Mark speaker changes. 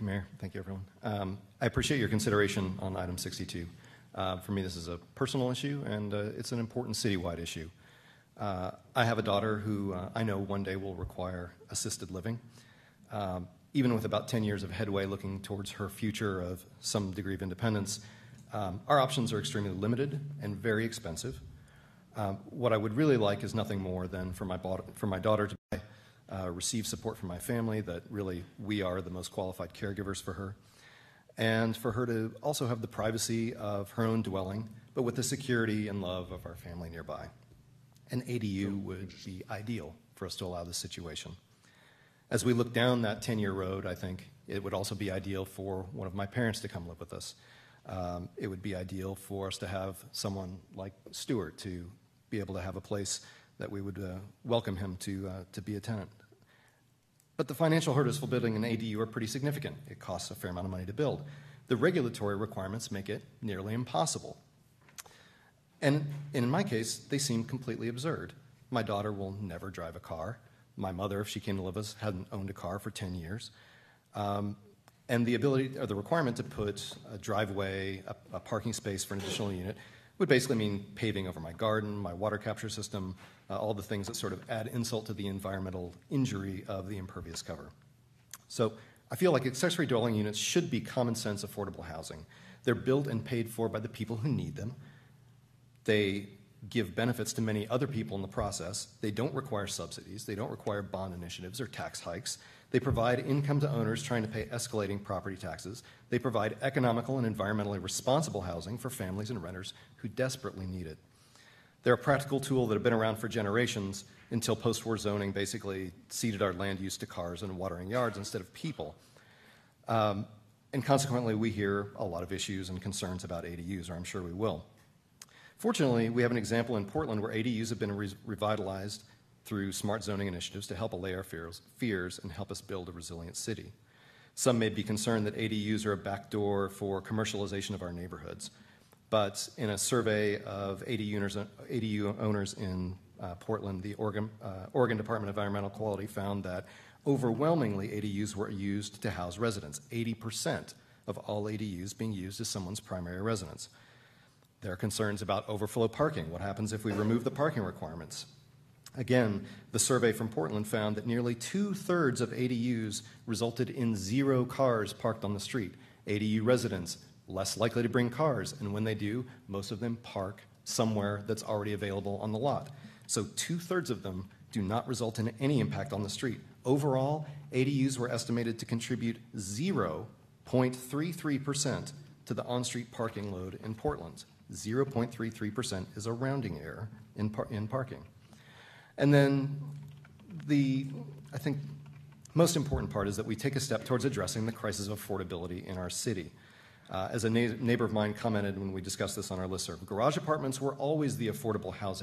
Speaker 1: you, Mayor. Thank you, everyone. I appreciate your consideration on item 62. For me, this is a personal issue, and it's an important citywide issue. I have a daughter who I know one day will require assisted living. Even with about 10 years of headway looking towards her future of some degree of independence, our options are extremely limited and very expensive. What I would really like is nothing more than for my daughter to receive support from my family, that really we are the most qualified caregivers for her, and for her to also have the privacy of her own dwelling, but with the security and love of our family nearby. An ADU would be ideal for us to allow this situation. As we look down that 10-year road, I think it would also be ideal for one of my parents to come live with us. It would be ideal for us to have someone like Stuart to be able to have a place that we would welcome him to be a tenant. But the financial hurdles for building an ADU are pretty significant. It costs a fair amount of money to build. The regulatory requirements make it nearly impossible. And in my case, they seem completely absurd. My daughter will never drive a car. My mother, if she came to live with us, hadn't owned a car for 10 years. And the ability or the requirement to put a driveway, a parking space for an additional unit would basically mean paving over my garden, my water capture system, all the things that sort of add insult to the environmental injury of the impervious cover. So I feel like accessory dwelling units should be common sense affordable housing. They're built and paid for by the people who need them. They give benefits to many other people in the process. They don't require subsidies. They don't require bond initiatives or tax hikes. They provide income to owners trying to pay escalating property taxes. They provide economical and environmentally responsible housing for families and renters who desperately need it. They're a practical tool that have been around for generations until post-war zoning basically ceded our land use to cars and watering yards instead of people. And consequently, we hear a lot of issues and concerns about ADUs, or I'm sure we will. Fortunately, we have an example in Portland where ADUs have been revitalized through smart zoning initiatives to help allay our fears and help us build a resilient city. Some may be concerned that ADUs are a backdoor for commercialization of our neighborhoods, but in a survey of ADU owners in Portland, the Oregon Department of Environmental Quality found that overwhelmingly ADUs were used to house residents, 80% of all ADUs being used as someone's primary residence. There are concerns about overflow parking. What happens if we remove the parking requirements? Again, the survey from Portland found that nearly 2/3 of ADUs resulted in 0 cars parked on the street. ADU residents less likely to bring cars, and when they do, most of them park somewhere that's already available on the lot. So 2/3 of them do not result in any impact on the street. Overall, ADUs were estimated to contribute 0.33% to the on-street parking load in Portland. 0.33% is a rounding error in parking. And then I think, most important part is that we take a step towards addressing the crisis of affordability in our city. As a neighbor of mine commented when we discussed this on our listserv, garage apartments were always the affordable housing